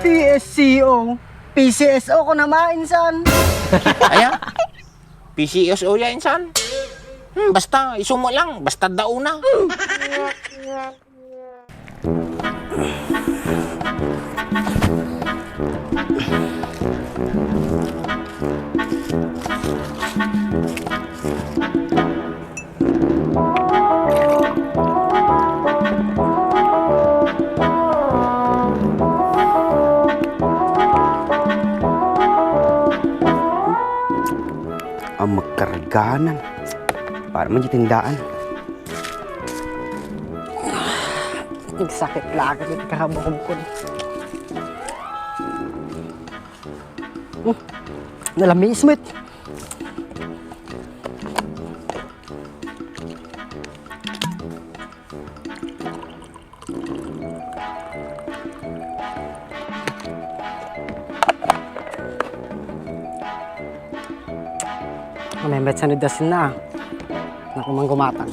PSCO. PCSO ko na mainsan. Ayan. PCSO yan, insan. Basta, isumo lang. Basta daw na. Ang magkarganan para man tindaan. Nagsakit lagi at kahabakog ko. Nalami, Smith. Mamembet sa nidasin na. Naku mang gumatang.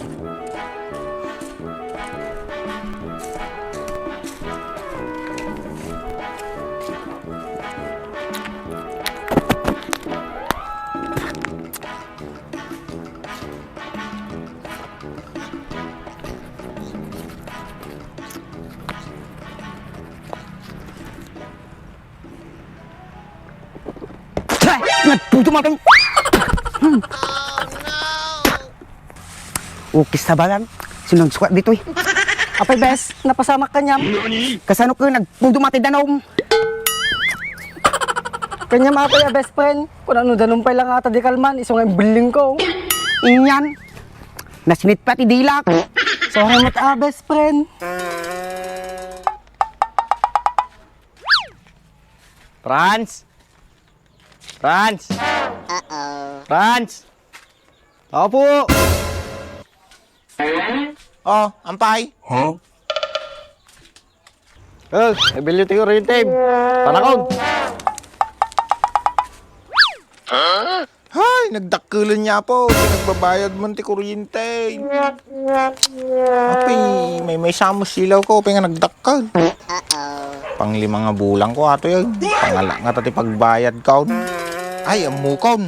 Nagputo matang. Ukis sa balan. Sinong squat dito eh. Apay bes, napasamak ka niyam. Kasano ko nagputo mati danom. Kanyam apay ya best friend. Kung ano danumpay lang ata di kalman, isong ang biling ko. Inyan. Nasinit pati dilak. Sorry mo best friend. Franz. Franz. Franz. Ako po. Oh, ampay. Nagbilyo tayo rin team. Panakog. Hay, nagdakkulan niya po. Pinagbabayad mo ti kuryente. Api, may samos silaw ko. Pinga nagdakkal. Pang-5 nga bulang ko ato yun. Pangala nga tati pagbayad ka. Ay, amukon.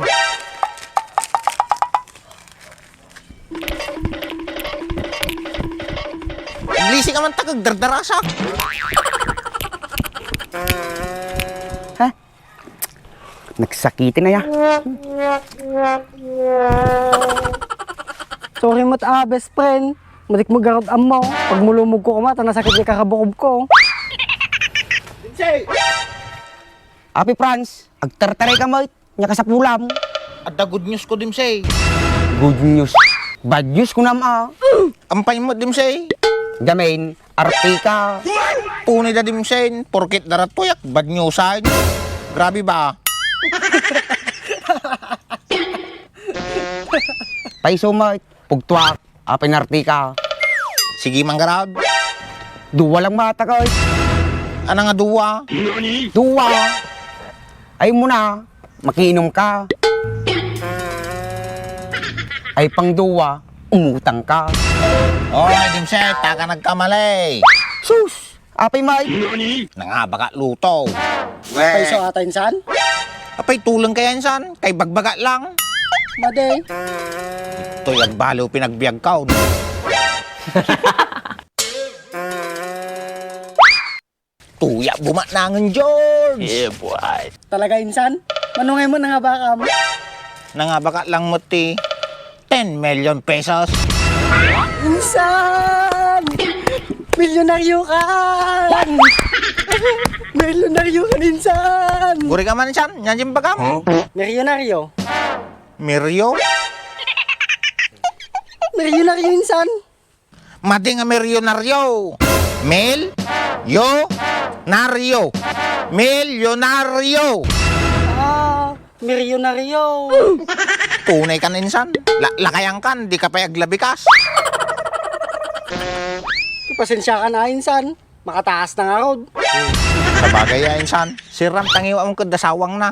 Lisi ka man tagag dardarasak. Nagsakitin na ya. Sorry mo best friend. Madik mo garod mo. Pag mulumog ko kumata, nasakit yung kakabukob ko. Api Franz, agtartaray ka mo. Nya ka sa pulam. Ada good news ko dim say. Good news. Bad news ko naman. Ampay mo dim say. Gamain, artika. Punay da dim say. Porkit darat po yak. Bad news ay. Grabe ba? Paiso mo, pugtwak. Api nartika. Sige manggarad. Duwa lang mata ka. Ano nga duwa? Duwa. Ay mo na, makiinom ka. Ay pang duwa, umutang ka. Oy, dimsay, taka nagkamali. Sus! Apay may! Nangaba ka luto. Paiso ata insan? Apay tulang kaya insan, kay bagbaga lang. Maday. Ito yung balo pinagbiag ka. Tuya bumak nangan George. Yeah boy. Talaga insan? Manungay mo na nga baka mo? Nangaba ka lang mo ti 10 million pesos. Insan! Milyonaryo ka! Milyonaryo ka insan! Guri ka man insan, nyanjim ba ka? Milyonaryo? Miryo? Milyonaryo insan? Madi nga milyonaryo. Mil? Yo? Naryo. Milyonaryo. Ah, milyonaryo. Tunay ka na insan. Lakayang kan, di ka pa aglabikas. Pasensya ka na insan. Makataas na nga rod. Sa bagay ya insan, siram tangiwa mong kadasawang na.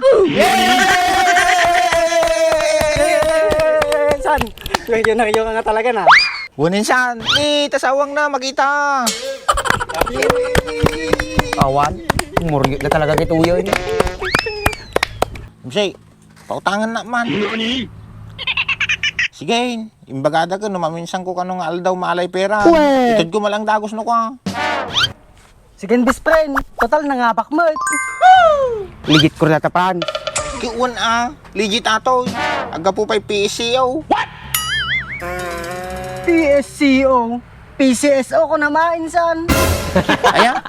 Insan, milyonaryo ka nga talaga na. Bunin insan, tasawang na, magita. Awan, murgyot na talaga kito yun. Dimsay, pautangan na man. Sige, imbagada ka, numaminsan ko kanong aldaw maalay pera. Uwe. Itod ko malang dagos no ka. Sige, best friend. Total, nangabak mo. Ligit ko na tapan. Kiuwan legit ato. Aga po pa'y PSCO. PSCO. PCSO ko na mainsan. Ayan.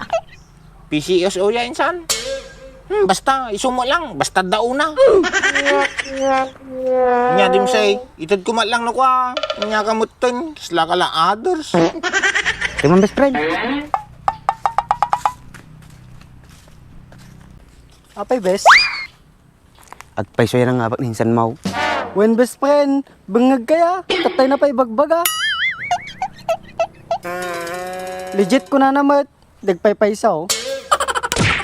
PCSO yan, insan. Basta, isumo lang. Basta daw na. Nya Dimsay, itod ko lang no ka. Nya kamutin. Sila ka lang others. Timang best friend. Apay, best. Agpaiso yan ang abak ni Hinsan Mau. When best friend, bangag kaya. Tatay na pa ibagbaga. Legit ko na naman. Dagpay-paysa, oh.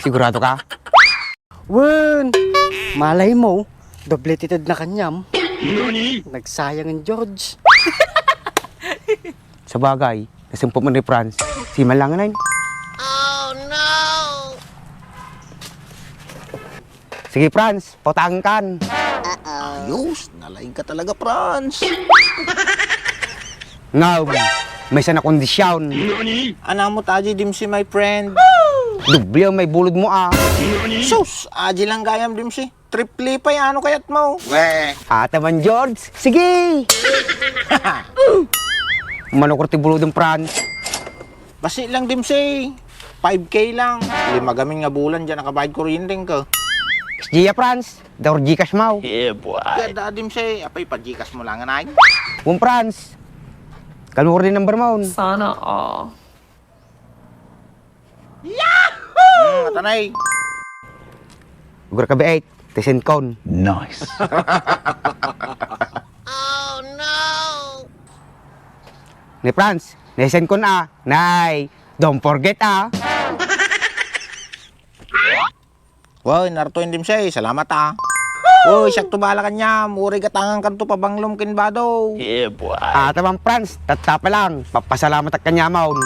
Sigurado ka? Wen! Malay mo, doble titid na kanyam. Nagsayang ang George. Sa bagay, nasumpok man ni Franz. Si Malanganan. Sige, Franz, pautangin kan. Ayos, nalaing ka talaga, Franz. Ngaw, may sana kondisyon. Ana mo taji Dimsy, my friend. Dubli ang may bulod mo ah. Sus, aji lang gayam Dimsy. Triple pa yan, ano kayat mo? Weh. Ataman, George. Sige! Manukor ti bulod ng Franz. Basi lang Dimsy. 5K lang. 5 gamin nga bulan dyan nakabayad kuryente ka. Gia, Franz. Daur Gcash mau. Gada Dimsy, apay pa-Gcash mo lang anay. Kung Franz. Kalmo ko rin number mo. Sana all. Atanay. Ugar ka ba 8? Tesen kon. Nice. Ni Franz. Nesen kon ah. Nay. Don't forget ah. Wow, nartuin Dimsy. Salamat Uy, sakto bala kanya. Muri katangan kanto pabanglom kinbado. Ataman, Franz. Tatapa lang. Papasalamat at kanya maun.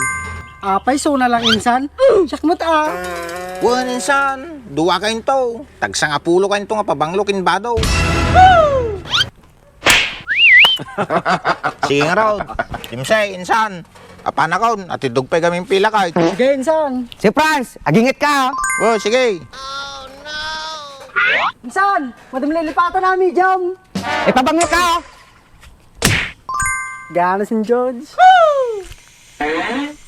Apay, so na lang insan. Sakmat Wan insan, duwa kain to. Tagsang apulo kain to nga pabanglo kinbado. Sige nga raw. Dimsy, insan. Apan ako, atidog pa gaming pila ka. Sige, insan. Si Franz. Agingit ka. Oh, sige. Insan, madam lilipatan namin, jam. Pabango ka. Gana si George.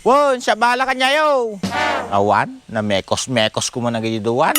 Won, sa bala kanya yo. Awan, na mekos-mekos ko man nagiduan.